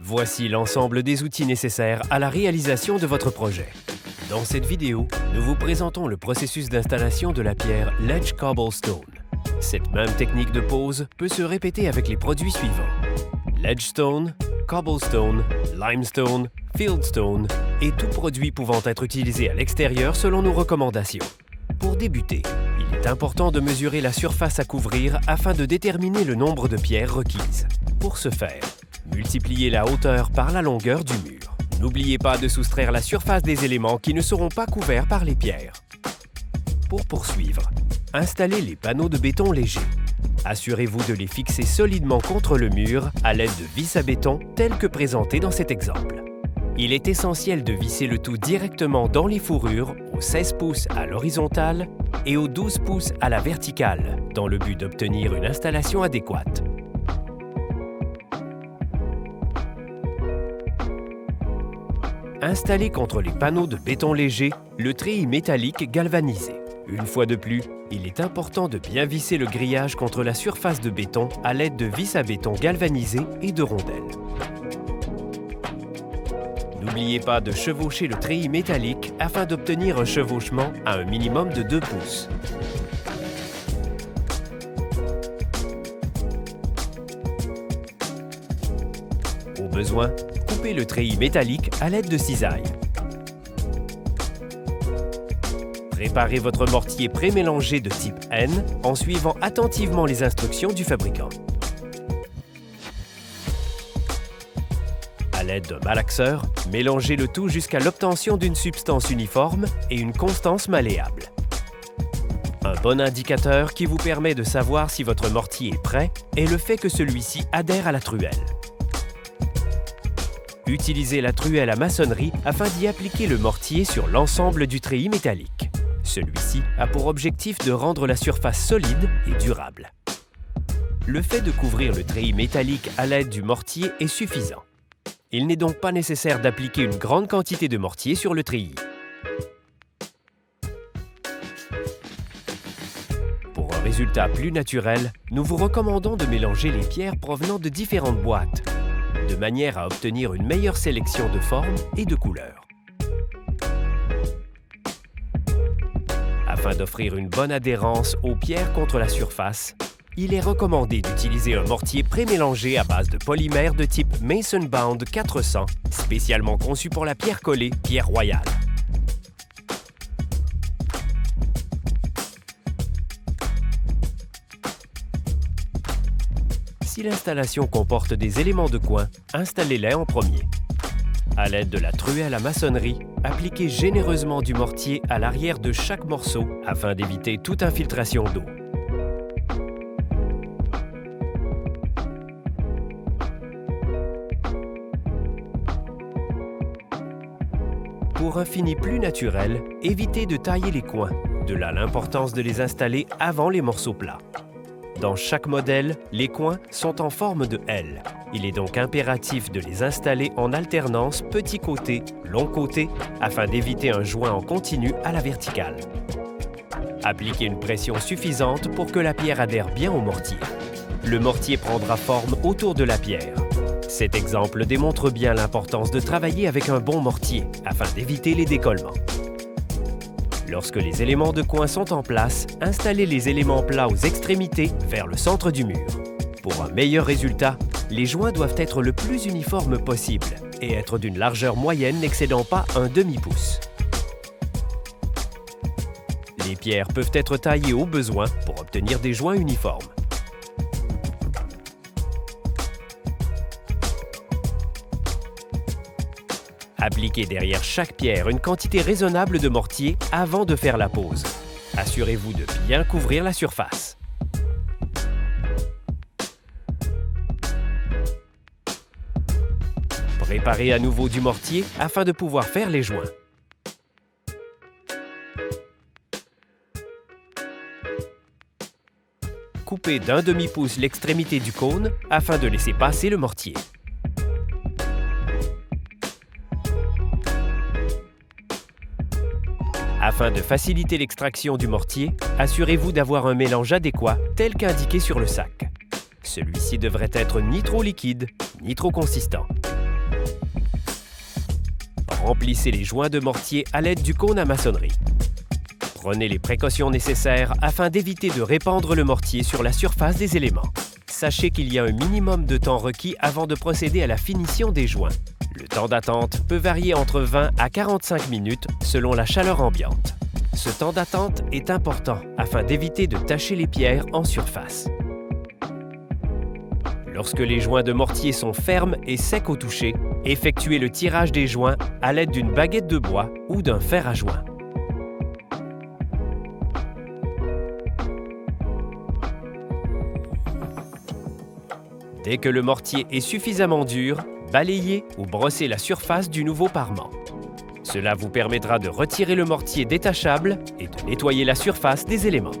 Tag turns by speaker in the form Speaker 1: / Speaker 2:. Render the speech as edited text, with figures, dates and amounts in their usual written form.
Speaker 1: Voici l'ensemble des outils nécessaires à la réalisation de votre projet. Dans cette vidéo, nous vous présentons le processus d'installation de la pierre Ledge Cobblestone. Cette même technique de pose peut se répéter avec les produits suivants: Ledgestone, Cobblestone, Limestone, Fieldstone et tout produit pouvant être utilisé à l'extérieur selon nos recommandations. Pour débuter, il est important de mesurer la surface à couvrir afin de déterminer le nombre de pierres requises. Pour ce faire, multipliez la hauteur par la longueur du mur. N'oubliez pas de soustraire la surface des éléments qui ne seront pas couverts par les pierres. Pour poursuivre, installez les panneaux de béton léger. Assurez-vous de les fixer solidement contre le mur à l'aide de vis à béton telles que présentées dans cet exemple. Il est essentiel de visser le tout directement dans les fourrures aux 16 pouces à l'horizontale et aux 12 pouces à la verticale, dans le but d'obtenir une installation adéquate. Installez contre les panneaux de béton léger le treillis métallique galvanisé. Une fois de plus, il est important de bien visser le grillage contre la surface de béton à l'aide de vis à béton galvanisées et de rondelles. N'oubliez pas de chevaucher le treillis métallique afin d'obtenir un chevauchement à un minimum de 2 pouces. Au besoin, coupez le treillis métallique à l'aide de cisailles. Préparez votre mortier pré-mélangé de type N en suivant attentivement les instructions du fabricant. À l'aide d'un malaxeur, mélangez le tout jusqu'à l'obtention d'une substance uniforme et une constance malléable. Un bon indicateur qui vous permet de savoir si votre mortier est prêt est le fait que celui-ci adhère à la truelle. Utilisez la truelle à maçonnerie afin d'y appliquer le mortier sur l'ensemble du treillis métallique. Celui-ci a pour objectif de rendre la surface solide et durable. Le fait de couvrir le treillis métallique à l'aide du mortier est suffisant. Il n'est donc pas nécessaire d'appliquer une grande quantité de mortier sur le treillis. Pour un résultat plus naturel, nous vous recommandons de mélanger les pierres provenant de différentes boîtes, de manière à obtenir une meilleure sélection de formes et de couleurs. Afin d'offrir une bonne adhérence aux pierres contre la surface, il est recommandé d'utiliser un mortier pré-mélangé à base de polymère de type Mason Bound 400, spécialement conçu pour la pierre collée Pierre Royale. Si l'installation comporte des éléments de coin, installez-les en premier. À l'aide de la truelle à maçonnerie, appliquez généreusement du mortier à l'arrière de chaque morceau afin d'éviter toute infiltration d'eau. Pour un fini plus naturel, évitez de tailler les coins, de là l'importance de les installer avant les morceaux plats. Dans chaque modèle, les coins sont en forme de L. Il est donc impératif de les installer en alternance petit côté, long côté, afin d'éviter un joint en continu à la verticale. Appliquez une pression suffisante pour que la pierre adhère bien au mortier. Le mortier prendra forme autour de la pierre. Cet exemple démontre bien l'importance de travailler avec un bon mortier afin d'éviter les décollements. Lorsque les éléments de coin sont en place, installez les éléments plats aux extrémités vers le centre du mur. Pour un meilleur résultat, les joints doivent être le plus uniformes possible et être d'une largeur moyenne n'excédant pas un demi-pouce. Les pierres peuvent être taillées au besoin pour obtenir des joints uniformes. Appliquez derrière chaque pierre une quantité raisonnable de mortier avant de faire la pose. Assurez-vous de bien couvrir la surface. Préparez à nouveau du mortier afin de pouvoir faire les joints. Coupez d'un demi-pouce l'extrémité du cône afin de laisser passer le mortier. Afin de faciliter l'extraction du mortier, assurez-vous d'avoir un mélange adéquat tel qu'indiqué sur le sac. Celui-ci devrait être ni trop liquide, ni trop consistant. Remplissez les joints de mortier à l'aide du cône à maçonnerie. Prenez les précautions nécessaires afin d'éviter de répandre le mortier sur la surface des éléments. Sachez qu'il y a un minimum de temps requis avant de procéder à la finition des joints. Le temps d'attente peut varier entre 20 à 45 minutes selon la chaleur ambiante. Ce temps d'attente est important afin d'éviter de tacher les pierres en surface. Lorsque les joints de mortier sont fermes et secs au toucher, effectuez le tirage des joints à l'aide d'une baguette de bois ou d'un fer à joint. Dès que le mortier est suffisamment dur, balayez ou brossez la surface du nouveau parement. Cela vous permettra de retirer le mortier détachable et de nettoyer la surface des éléments.